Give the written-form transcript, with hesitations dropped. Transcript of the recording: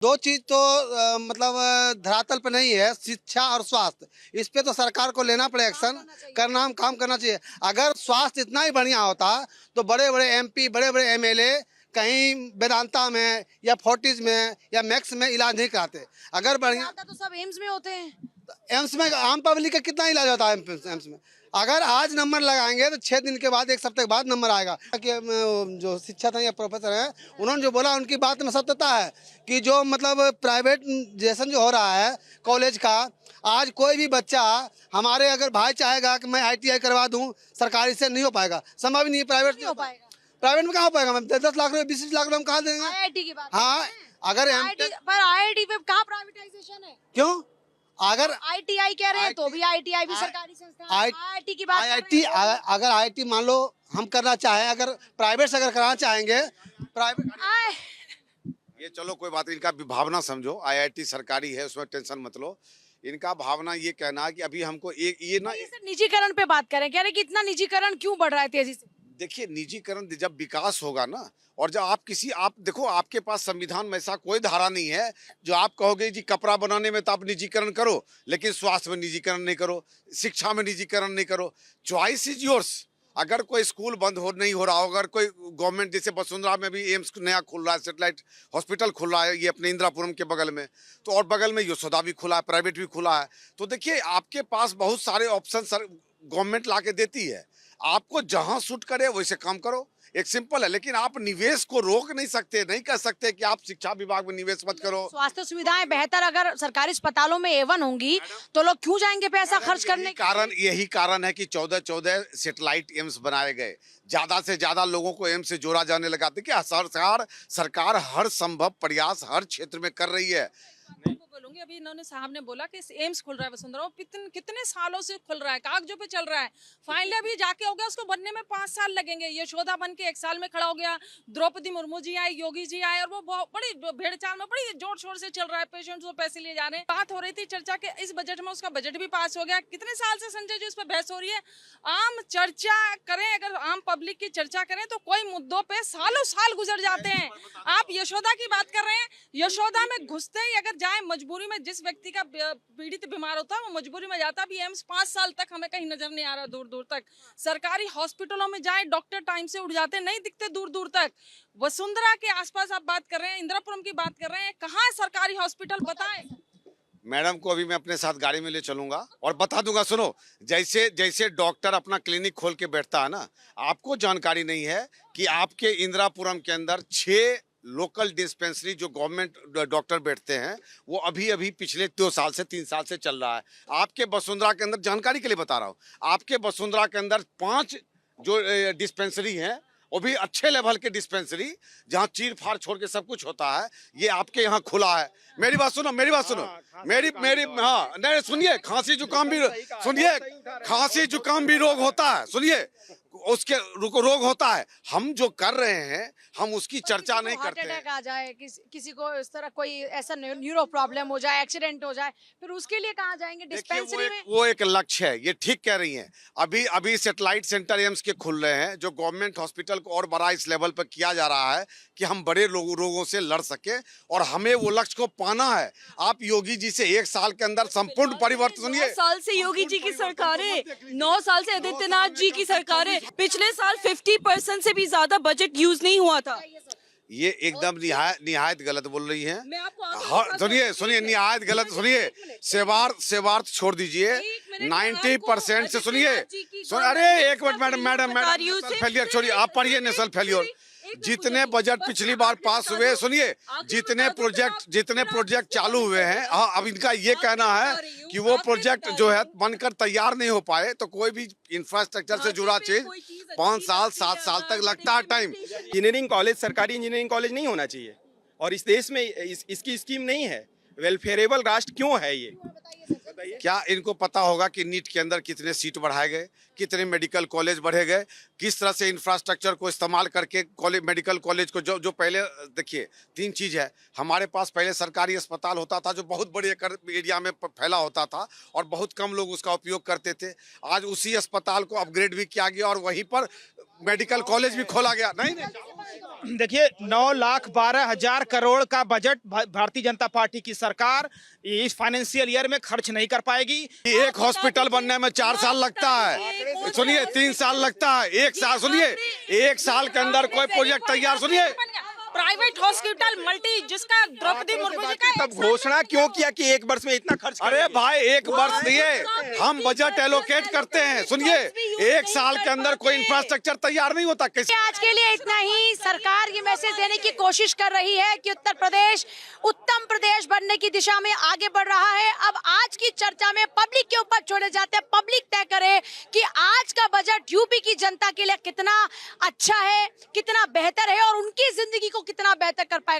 दो चीज तो मतलब धरातल पे नहीं है, शिक्षा और स्वास्थ्य। इस पे तो सरकार को लेना पड़े एक्शन, करना हम काम करना चाहिए। अगर स्वास्थ्य इतना ही बढ़िया होता तो बड़े बड़े एमपी, बड़े बड़े एमएलए कहीं वेदांता में या फोर्टिस में या मैक्स में इलाज नहीं कराते। अगर बढ़िया तो सब एम्स में होते हैं। एम्स में आम पब्लिक का कितना इलाज होता है एम्स में। अगर आज नंबर लगाएंगे तो 6 दिन के बाद, एक सप्ताह के बाद नंबर आएगा। कि जो शिक्षक हैं या प्रोफेसर हैं, उन्होंने जो बोला उनकी बात में सत्यता है कि जो मतलब प्राइवेट जैसन जो हो रहा है कॉलेज का, आज कोई भी बच्चा हमारे अगर भाई चाहेगा कि मैं ITI करवा दूं, सरकारी से नहीं हो पाएगा, संभव ही नहीं है। प्राइवेट नहीं हो पाएगा। प्राइवेट में कहाँ हो पाएगा मैम? 10 लाख रुपये, 20 लाख रुपये हम कहाँ देंगे? आईआईटी की बात हाँ, अगर पर आईआईटी में कहाँ प्राइवेटाइजेशन है? क्यों? अगर आईटीआई कह रहे हैं तो भी आईटीआई भी सरकारी संस्थान है। आईआईटी की बात IIT अगर IIT मान लो हम करना चाहें, अगर प्राइवेट से अगर कराना चाहेंगे, प्राइवेट ये चलो कोई बात नहीं, इनका भावना समझो। IIT सरकारी है, उसमें टेंशन मत लो। इनका भावना ये कहना है कि अभी हमको एक ये ना, निजीकरण पे बात करें, कह रहे कि इतना निजीकरण क्यों बढ़ रहा है तेजी से? देखिए निजीकरण जब विकास होगा ना, और जब आप देखो आपके पास संविधान में ऐसा कोई धारा नहीं है जो आप कहोगे जी कपड़ा बनाने में तो आप निजीकरण करो, लेकिन स्वास्थ्य में निजीकरण नहीं करो, शिक्षा में निजीकरण नहीं करो। Choice is yours. अगर कोई स्कूल बंद नहीं हो रहा हो, अगर कोई गवर्नमेंट, जैसे वसुंधरा में भी एम्स नया खुल रहा है, सेटेलाइट हॉस्पिटल खुल रहा है ये अपने इंदिरापुरम के बगल में, तो और बगल में यशोदा भी खुला है, प्राइवेट भी खुला है। तो देखिए आपके पास बहुत सारे ऑप्शन गवर्नमेंट ला के देती है, आपको जहां सूट करे वैसे काम करो, एक सिंपल है। लेकिन आप निवेश को रोक नहीं सकते, नहीं कह सकते कि आप शिक्षा विभाग में निवेश मत करो। स्वास्थ्य सुविधाएं बेहतर अगर सरकारी अस्पतालों में A1 होंगी तो लोग क्यों जाएंगे पैसा खर्च करने? यही कारण है कि 14 सेटेलाइट एम्स बनाए गए, ज्यादा से ज्यादा लोगों को एम्स से जोड़ा जाने लगा। देखिए सरकार हर संभव प्रयास हर क्षेत्र में कर रही है। बोलूंगी, अभी इन्होंने साहब ने बोला कि एम्स खुल रहा है वसुंधरा, कितने सालों से खुल रहा है, कागजों पे चल रहा है। फाइनली अभी जाके हो गया, उसको बनने में 5 साल लगेंगे। यशोदा बन के 1 साल में खड़ा हो गया, द्रौपदी मुर्मू जी आई, योगी जी आए, और वो बहुत बड़ी भेड़चाल में बड़ी जोर शोर से चल रहा है। पेशेंट्स को पैसे लिए जा रहे हैं। बात हो रही थी चर्चा के इस बजट में, उसका बजट भी पास हो गया। कितने साल से संजय जी उस पर बहस हो रही है। आम चर्चा करें, अगर आम पब्लिक की चर्चा करें तो कोई मुद्दों पे सालों साल गुजर जाते हैं। आप यशोदा की बात कर रहे हैं, यशोदा में घुसते ही अगर जाए मजबूरी में, जिस व्यक्ति का पीड़ित बीमार होता है वो मजबूरी में जाता, भी एम्स 5 साल तक हमें कहीं नजर नहीं आ रहा, दूर दूर तक। सरकारी हॉस्पिटलों में जाए, डॉक्टर टाइम से उठ जाते, नहीं दिखते दूर दूर तक। वसुंधरा के आसपास आप बात कर रहे हैं, इंदिरापुरम की बात कर रहे हैं, कहाँ है सरकारी हॉस्पिटल बताएं। मैडम को अभी मैं अपने साथ गाड़ी में ले चलूंगा और बता दूंगा। सुनो, जैसे डॉक्टर अपना क्लिनिक खोल के बैठता है ना, आपको जानकारी नहीं है कि आपके इंदिरापुरम के अंदर 6 लोकल डिस्पेंसरी जो गवर्नमेंट डॉक्टर बैठते हैं, वो अभी पिछले 2 साल से 3 साल से चल रहा है। आपके वसुंधरा के अंदर, जानकारी के लिए बता रहा हूँ, आपके वसुंधरा के अंदर 5 जो डिस्पेंसरी हैं, वो भी अच्छे लेवल के डिस्पेंसरी, जहाँ चीर फाड़ छोड़ के सब कुछ होता है, ये आपके यहाँ खुला है। मेरी बात सुनो, मेरी हाँ नहीं सुनिए, खांसी जुकाम भी रोग होता है, सुनिए, उसके रोग होता है। हम जो कर रहे हैं हम उसकी चर्चा नहीं करते। हार्ट अटैक आ जाए, किसी को इस तरह कोई ऐसा न्यूरो प्रॉब्लम हो जाए, एक्सीडेंट हो जाए, फिर उसके लिए कहाँ जाएंगे? डिस्पेंसरी में। वो एक लक्ष्य है, ये ठीक कह रही हैं। अभी सेटेलाइट सेंटर एम्स के खुल रहे हैं, जो गवर्नमेंट हॉस्पिटल को और बड़ा इस लेवल पर किया जा रहा है कि हम बड़े रोगों से लड़ सके, और हमें वो लक्ष्य को पाना है। आप योगी जी से 1 साल के अंदर संपूर्ण परिवर्तन, सुनिए, 9 साल से योगी जी की सरकार है, 9 साल से आदित्यनाथ जी की सरकार है। पिछले साल 50% से भी ज्यादा बजट यूज नहीं हुआ था। ये एकदम निहायत गलत बोल रही हैं। मैं आपको सुनिए निहायत गलत। सुनिए, सेवार्थ छोड़ दीजिए, 90% से सुनिए। अरे एक मिनट मैडम फेलियर छोड़िए, आप पढ़िए नेशनल फेलियर। जितने बजट पिछली बार पास हुए, सुनिए, जितने प्रोजेक्ट चालू हुए हैं, हाँ, अब इनका ये कहना है कि वो प्रोजेक्ट जो है बनकर तैयार नहीं हो पाए, तो कोई भी इंफ्रास्ट्रक्चर से जुड़ा चीज 5 साल 7 साल तक लगता है टाइम। इंजीनियरिंग कॉलेज सरकारी इंजीनियरिंग कॉलेज नहीं होना चाहिए, और इस देश में इसकी स्कीम नहीं है। वेलफेयरेबल राष्ट्र क्यों है ये? बताइए। क्या इनको पता होगा कि नीट के अंदर कितने सीट बढ़ाए गए, कितने मेडिकल कॉलेज बढ़े गए, किस तरह से इंफ्रास्ट्रक्चर को इस्तेमाल करके कॉलेज मेडिकल कॉलेज को जो पहले देखिए 3 चीज़ है। हमारे पास पहले सरकारी अस्पताल होता था जो बहुत बड़े एरिया में फैला होता था और बहुत कम लोग उसका उपयोग करते थे। आज उसी अस्पताल को अपग्रेड भी किया गया और वहीं पर मेडिकल कॉलेज भी खोला गया। नहीं देखिए 9,12,000 करोड़ का बजट भारतीय जनता पार्टी की सरकार इस फाइनेंशियल ईयर में खर्च नहीं कर पाएगी। एक हॉस्पिटल बनने में 4 साल लगता है, सुनिए 3 साल लगता है, 1 साल सुनिए 1 साल के अंदर कोई प्रोजेक्ट तैयार सुनिए प्राइवेट हॉस्पिटल मल्टी जिसका द्रौपदी मुर्मू जी का तब घोषणा क्यों किया कि 1 वर्ष में इतना खर्च अरे भाई 1 वर्ष दिए हम बजट एलोकेट करते हैं। सुनिए 1 साल के अंदर कोई इंफ्रास्ट्रक्चर तैयार नहीं होता कैसे। आज के लिए इतना ही। सरकार ये मैसेज देने की कोशिश कर रही है कि उत्तर प्रदेश उत्तम प्रदेश बनने की दिशा में आगे बढ़ रहा है। अब आज की चर्चा में पब्लिक के ऊपर छोड़े जाते हैं, पब्लिक तय करे कि आज का बजट यूपी की जनता के लिए कितना अच्छा है, कितना बेहतर है और उनकी जिंदगी को कितना बेहतर कर पाएगा।